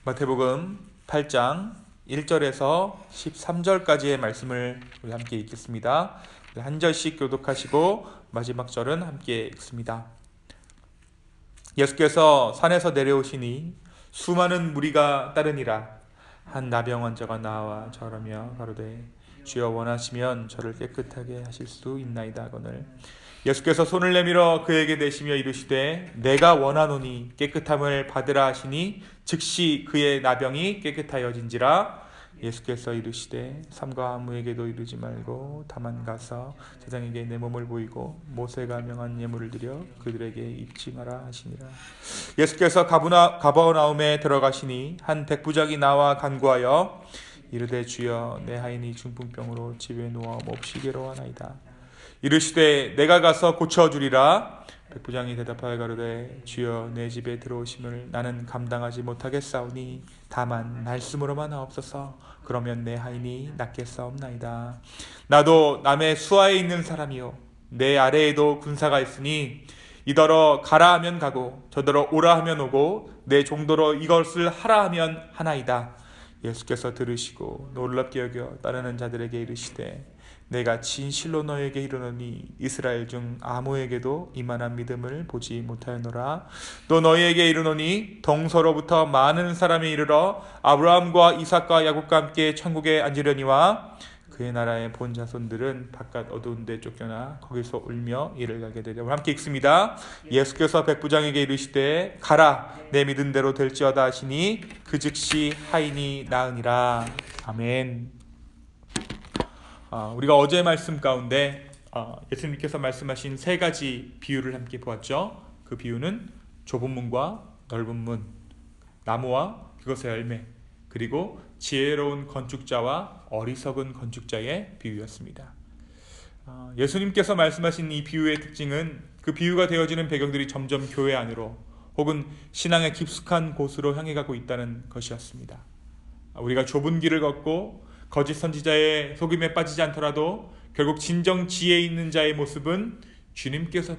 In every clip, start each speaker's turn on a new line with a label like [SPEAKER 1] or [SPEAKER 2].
[SPEAKER 1] 마태복음 8장 1절에서 13절까지의 말씀을 우리 함께 읽겠습니다. 한 절씩 교독하시고 마지막 절은 함께 읽습니다. 예수께서 산에서 내려오시니 수많은 무리가 따르니라. 한 나병 환자가 나와 절하며 가로되 주여 원하시면 저를 깨끗하게 하실 수 있나이다 하거늘 예수께서 손을 내밀어 그에게 대시며 이르시되 내가 원하노니 깨끗함을 받으라 하시니 즉시 그의 나병이 깨끗하여진지라. 예수께서 이르시되 삼가 아무에게도 이르지 말고 다만 가서 제장에게 내 몸을 보이고 모세가 명한 예물을 드려 그들에게 입증하라 하시니라. 예수께서 가버나움에 들어가시니 한 백부장이 나와 간구하여 이르되 주여 내 하인이 중풍병으로 집에 누워 몹시 괴로워하나이다. 이르시되 내가 가서 고쳐주리라. 백부장이 대답하여 가로되 주여 내 집에 들어오심을 나는 감당하지 못하겠사오니 다만 말씀으로만 하옵소서. 그러면 내 하인이 낫겠사옵나이다. 나도 남의 수하에 있는 사람이요 내 아래에도 군사가 있으니 이더러 가라 하면 가고 저더러 오라 하면 오고 내 종도로 이것을 하라 하면 하나이다. 예수께서 들으시고 놀랍게 여겨 따르는 자들에게 이르시되 내가 진실로 너에게 이르노니 이스라엘 중 아무에게도 이만한 믿음을 보지 못하였노라. 또 너희에게 이르노니 동서로부터 많은 사람이 이르러 아브라함과 이삭과 야곱과 함께 천국에 앉으려니와 그의 나라의 본 자손들은 바깥 어두운 데 쫓겨나 거기서 울며 이를 가게 되리라. 함께 읽습니다. 예수께서 백부장에게 이르시되 가라 내 믿은 대로 될지어다 하시니 그 즉시 하인이 나으니라. 아멘. 우리가 어제 말씀 가운데 예수님께서 말씀하신 세 가지 비유를 함께 보았죠. 그 비유는 좁은 문과 넓은 문, 나무와 그것의 열매, 그리고 지혜로운 건축자와 어리석은 건축자의 비유였습니다. 예수님께서 말씀하신 이 비유의 특징은 그 비유가 되어지는 배경들이 점점 교회 안으로 혹은 신앙의 깊숙한 곳으로 향해 가고 있다는 것이었습니다. 우리가 좁은 길을 걷고 거짓 선지자의 속임에 빠지지 않더라도 결국 진정 지혜 있는 자의 모습은 주님께서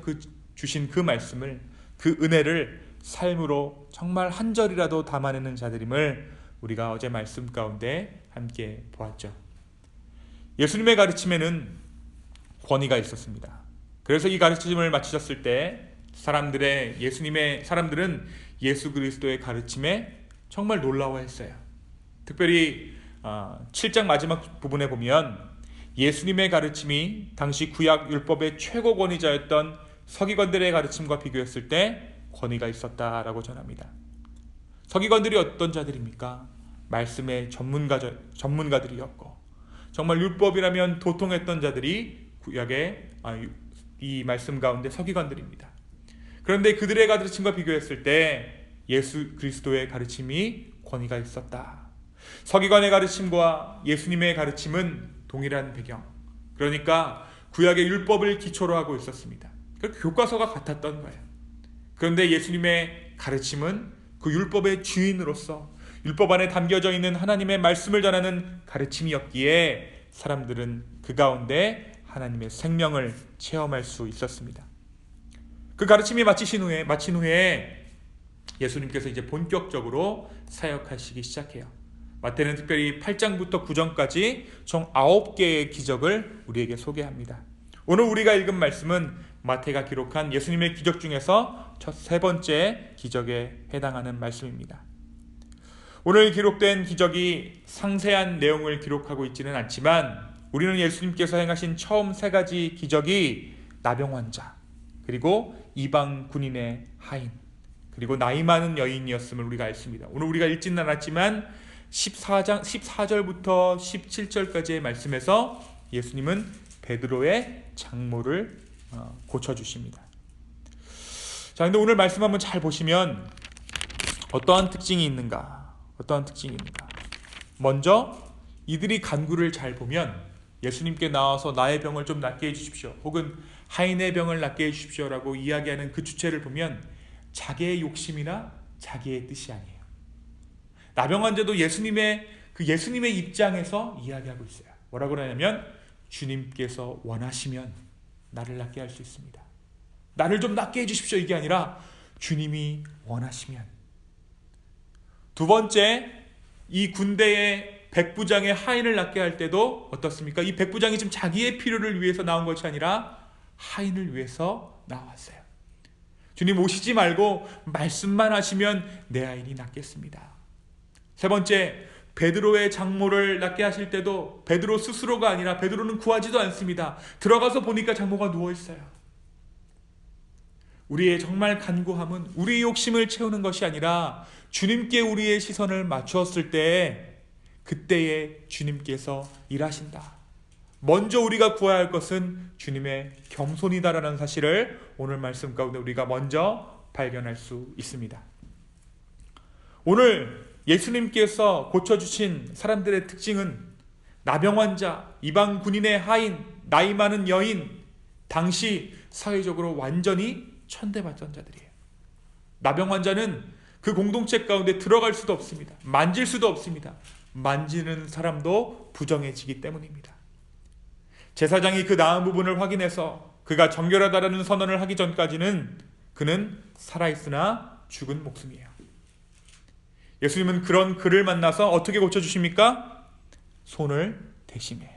[SPEAKER 1] 주신 그 말씀을, 그 은혜를 삶으로 정말 한 절이라도 담아내는 자들임을 우리가 어제 말씀 가운데 함께 보았죠. 예수님의 가르침에는 권위가 있었습니다. 그래서 이 가르침을 마치셨을 때 사람들은 예수 그리스도의 가르침에 정말 놀라워했어요. 특별히 7장 마지막 부분에 보면 예수님의 가르침이 당시 구약 율법의 최고 권위자였던 서기관들의 가르침과 비교했을 때 권위가 있었다라고 전합니다. 서기관들이 어떤 자들입니까? 말씀의 전문가들이었고 정말 율법이라면 도통했던 자들이 구약의 이 말씀 가운데 서기관들입니다. 그런데 그들의 가르침과 비교했을 때 예수 그리스도의 가르침이 권위가 있었다. 서기관의 가르침과 예수님의 가르침은 동일한 배경, 그러니까 구약의 율법을 기초로 하고 있었습니다. 그 교과서가 같았던 거예요. 그런데 예수님의 가르침은 그 율법의 주인으로서 율법 안에 담겨져 있는 하나님의 말씀을 전하는 가르침이었기에 사람들은 그 가운데 하나님의 생명을 체험할 수 있었습니다. 그 가르침이 마친 후에 예수님께서 이제 본격적으로 사역하시기 시작해요. 마태는 특별히 8장부터 9장까지 총 9개의 기적을 우리에게 소개합니다. 오늘 우리가 읽은 말씀은 마태가 기록한 예수님의 기적 중에서 첫 세 번째 기적에 해당하는 말씀입니다. 오늘 기록된 기적이 상세한 내용을 기록하고 있지는 않지만 우리는 예수님께서 행하신 처음 세 가지 기적이 나병 환자, 그리고 이방 군인의 하인, 그리고 나이 많은 여인이었음을 우리가 알습니다. 오늘 우리가 읽지는 않았지만 14절부터 17절까지의 말씀에서 예수님은 베드로의 장모를 고쳐주십니다. 자, 근데 오늘 말씀 한번 잘 보시면 어떠한 특징이 있는가? 먼저 이들이 간구를 잘 보면 예수님께 나와서 나의 병을 좀 낫게 해주십시오, 혹은 하인의 병을 낫게 해주십시오라고 이야기하는 그 주체를 보면 자기의 욕심이나 자기의 뜻이 아니에요. 나병 환자도 예수님의 입장에서 이야기하고 있어요. 뭐라고 그러냐면 주님께서 원하시면 나를 낫게 할 수 있습니다. 나를 좀 낫게 해주십시오 이게 아니라 주님이 원하시면 두 번째, 이 군대의 백부장의 하인을 낫게 할 때도 어떻습니까? 이 백부장이 지금 자기의 필요를 위해서 나온 것이 아니라 하인을 위해서 나왔어요. 주님 오시지 말고 말씀만 하시면 내 하인이 낫겠습니다. 세 번째, 베드로의 장모를 낫게 하실 때도 베드로 스스로가 아니라 베드로는 구하지도 않습니다. 들어가서 보니까 장모가 누워있어요. 우리의 정말 간구함은 우리의 욕심을 채우는 것이 아니라 주님께 우리의 시선을 맞추었을 때 그때에 주님께서 일하신다. 먼저 우리가 구해야 할 것은 주님의 겸손이다라는 사실을 오늘 말씀 가운데 우리가 먼저 발견할 수 있습니다. 오늘 예수님께서 고쳐주신 사람들의 특징은 나병 환자, 이방 군인의 하인, 나이 많은 여인, 당시 사회적으로 완전히 천대받던 자들이에요. 나병 환자는 그 공동체 가운데 들어갈 수도 없습니다. 만질 수도 없습니다. 만지는 사람도 부정해지기 때문입니다. 제사장이 그 나은 부분을 확인해서 그가 정결하다라는 선언을 하기 전까지는 그는 살아있으나 죽은 목숨이에요. 예수님은 그런 그를 만나서 어떻게 고쳐주십니까? 손을 대시매.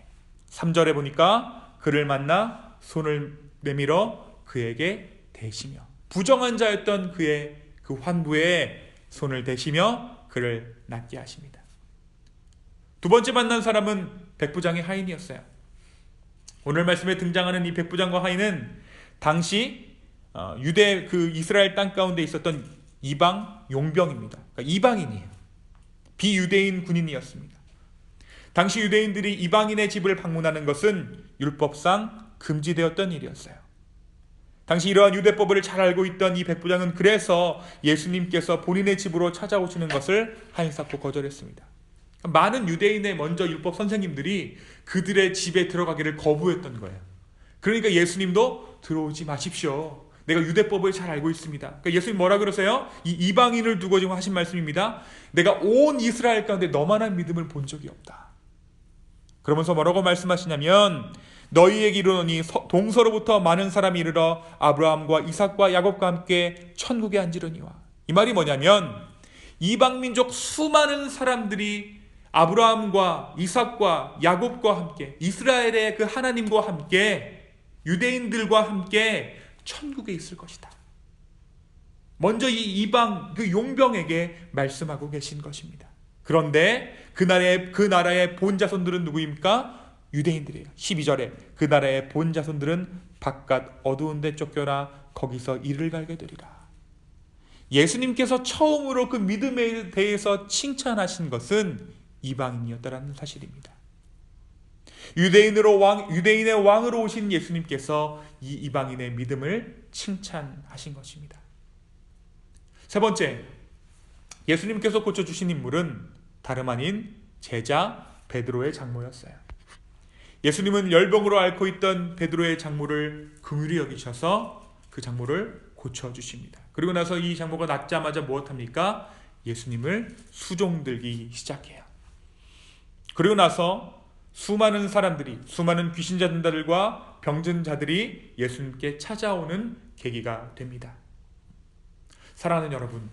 [SPEAKER 1] 3절에 보니까 그를 만나 손을 내밀어 그에게 대시며, 부정한 자였던 그의 그 환부에 손을 대시며 그를 낫게 하십니다. 두 번째 만난 사람은 백부장의 하인이었어요. 오늘 말씀에 등장하는 이 백부장과 하인은 당시 유대 그 이스라엘 땅 가운데 있었던 이방 용병입니다. 그러니까 이방인이에요. 비유대인 군인이었습니다. 당시 유대인들이 이방인의 집을 방문하는 것은 율법상 금지되었던 일이었어요. 당시 이러한 유대법을 잘 알고 있던 이 백부장은 그래서 예수님께서 본인의 집으로 찾아오시는 것을 한사코 거절했습니다. 많은 유대인의 먼저 율법 선생님들이 그들의 집에 들어가기를 거부했던 거예요. 그러니까 예수님도 들어오지 마십시오. 내가 유대법을 잘 알고 있습니다. 그러니까 예수님 뭐라 그러세요? 이 이방인을 두고 지금 하신 말씀입니다. 내가 온 이스라엘 가운데 너만한 믿음을 본 적이 없다. 그러면서 뭐라고 말씀하시냐면 너희에게 이르노니 동서로부터 많은 사람이 이르러 아브라함과 이삭과 야곱과 함께 천국에 앉으려니와. 이 말이 뭐냐면 이방민족 수많은 사람들이 아브라함과 이삭과 야곱과 함께 이스라엘의 그 하나님과 함께 유대인들과 함께 천국에 있을 것이다. 먼저 이 이방 그 용병에게 말씀하고 계신 것입니다. 그런데 그 나라의 본자손들은 누구입니까? 유대인들이에요. 12절에 그 나라의 본자손들은 바깥 어두운 데 쫓겨나 거기서 이를 갈게 되리라. 예수님께서 처음으로 그 믿음에 대해서 칭찬하신 것은 이방인이었다라는 사실입니다. 유대인의 왕으로 오신 예수님께서 이 이방인의 믿음을 칭찬하신 것입니다. 세 번째, 예수님께서 고쳐주신 인물은 다름 아닌 제자 베드로의 장모였어요. 예수님은 열병으로 앓고 있던 베드로의 장모를 긍휼히 여기셔서 그 장모를 고쳐주십니다. 그리고 나서 이 장모가 낫자마자 무엇합니까? 예수님을 수종들기 시작해요. 그리고 나서 수많은 사람들이, 수많은 귀신자들과 병든 자들이 예수님께 찾아오는 계기가 됩니다. 사랑하는 여러분,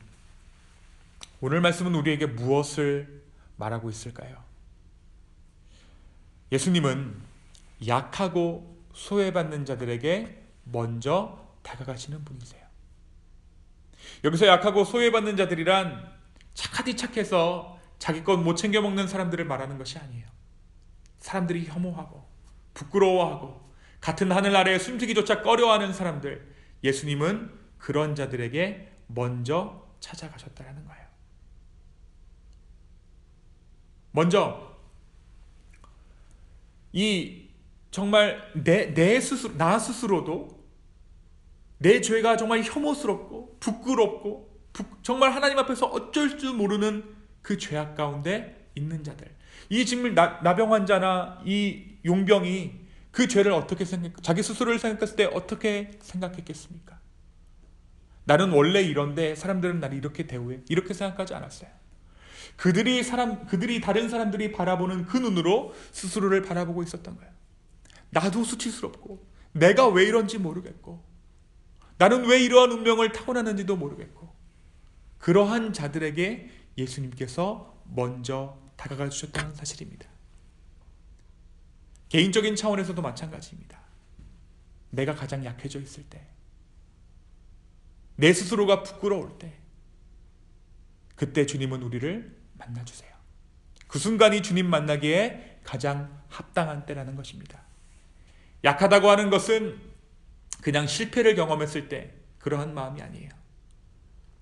[SPEAKER 1] 오늘 말씀은 우리에게 무엇을 말하고 있을까요? 예수님은 약하고 소외받는 자들에게 먼저 다가가시는 분이세요. 여기서 약하고 소외받는 자들이란 착하디 착해서 자기 것 못 챙겨 먹는 사람들을 말하는 것이 아니에요. 사람들이 혐오하고 부끄러워하고 같은 하늘 아래에 숨쉬기조차 꺼려하는 사람들, 예수님은 그런 자들에게 먼저 찾아가셨다는 거예요. 먼저 이 정말 나 스스로도 내 죄가 정말 혐오스럽고 부끄럽고 정말 하나님 앞에서 어쩔 줄 모르는 그 죄악 가운데 있는 자들, 이 지금 나병 환자나 이 용병이 그 죄를 어떻게 자기 스스로를 생각했을 때 어떻게 생각했겠습니까? 나는 원래 이런데 사람들은 나를 이렇게 대우해, 이렇게 생각하지 않았어요. 그들이 다른 사람들이 바라보는 그 눈으로 스스로를 바라보고 있었던 거예요. 나도 수치스럽고 내가 왜 이런지 모르겠고 나는 왜 이러한 운명을 타고났는지도 모르겠고, 그러한 자들에게 예수님께서 먼저 다가가 주셨다는 사실입니다. 개인적인 차원에서도 마찬가지입니다. 내가 가장 약해져 있을 때, 내 스스로가 부끄러울 때, 그때 주님은 우리를 만나주세요. 그 순간이 주님 만나기에 가장 합당한 때라는 것입니다. 약하다고 하는 것은 그냥 실패를 경험했을 때 그러한 마음이 아니에요.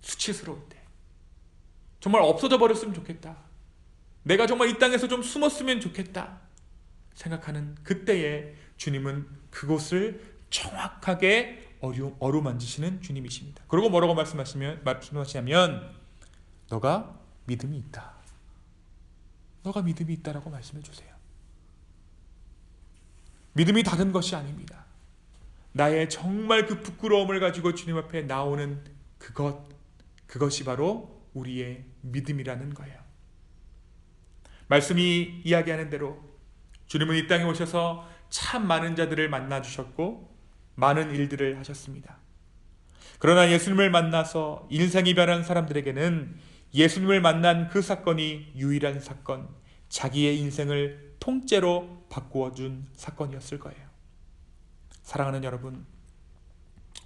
[SPEAKER 1] 수치스러울 때, 정말 없어져 버렸으면 좋겠다, 내가 정말 이 땅에서 좀 숨었으면 좋겠다 생각하는 그때에 주님은 그곳을 정확하게 어루만지시는 주님이십니다. 그리고 뭐라고 말씀하시냐면 너가 믿음이 있다, 너가 믿음이 있다라고 말씀해 주세요. 믿음이 다른 것이 아닙니다. 나의 정말 그 부끄러움을 가지고 주님 앞에 나오는 그것이 바로 우리의 믿음이라는 거예요. 말씀이 이야기하는 대로 주님은 이 땅에 오셔서 참 많은 자들을 만나주셨고 많은 일들을 하셨습니다. 그러나 예수님을 만나서 인생이 변한 사람들에게는 예수님을 만난 그 사건이 유일한 사건, 자기의 인생을 통째로 바꾸어준 사건이었을 거예요. 사랑하는 여러분,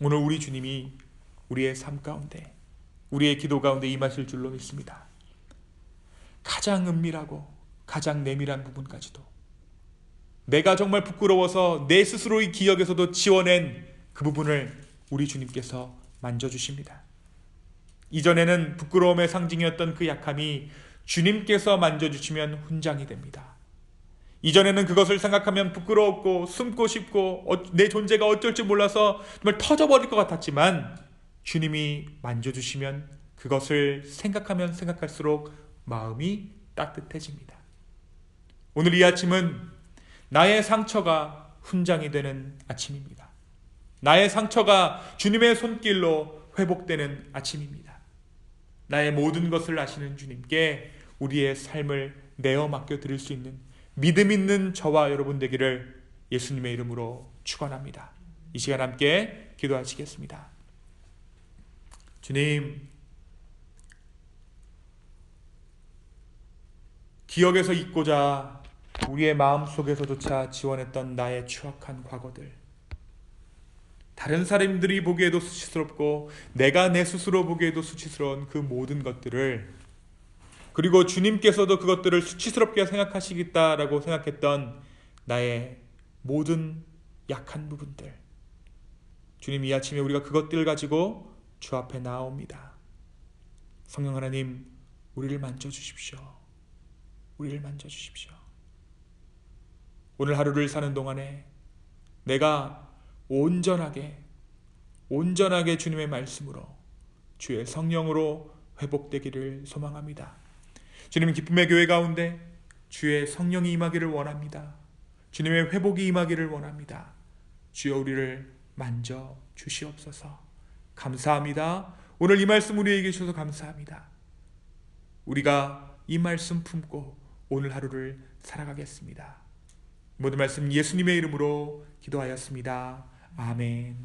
[SPEAKER 1] 오늘 우리 주님이 우리의 삶 가운데, 우리의 기도 가운데 임하실 줄로 믿습니다. 가장 은밀하고 가장 내밀한 부분까지도, 내가 정말 부끄러워서 내 스스로의 기억에서도 지워낸 그 부분을 우리 주님께서 만져주십니다. 이전에는 부끄러움의 상징이었던 그 약함이 주님께서 만져주시면 훈장이 됩니다. 이전에는 그것을 생각하면 부끄러웠고 숨고 싶고 내 존재가 어쩔 줄 몰라서 정말 터져버릴 것 같았지만 주님이 만져주시면 그것을 생각하면 생각할수록 마음이 따뜻해집니다. 오늘 이 아침은 나의 상처가 훈장이 되는 아침입니다. 나의 상처가 주님의 손길로 회복되는 아침입니다. 나의 모든 것을 아시는 주님께 우리의 삶을 내어 맡겨 드릴 수 있는 믿음 있는 저와 여러분 되기를 예수님의 이름으로 축원합니다. 이 시간 함께 기도하시겠습니다. 주님, 기억에서 잊고자 우리의 마음속에서조차 지원했던 나의 추악한 과거들, 다른 사람들이 보기에도 수치스럽고 내가 내 스스로 보기에도 수치스러운 그 모든 것들을, 그리고 주님께서도 그것들을 수치스럽게 생각하시겠다라고 생각했던 나의 모든 약한 부분들, 주님, 이 아침에 우리가 그것들을 가지고 주 앞에 나옵니다. 성령 하나님, 우리를 만져주십시오. 우리를 만져주십시오. 오늘 하루를 사는 동안에 내가 온전하게 주님의 말씀으로, 주의 성령으로 회복되기를 소망합니다. 주님, 기쁨의 교회 가운데 주의 성령이 임하기를 원합니다. 주님의 회복이 임하기를 원합니다. 주여, 우리를 만져 주시옵소서. 감사합니다. 오늘 이 말씀 우리에게 주셔서 감사합니다. 우리가 이 말씀 품고 오늘 하루를 살아가겠습니다. 모든 말씀 예수님의 이름으로 기도하였습니다. 아멘.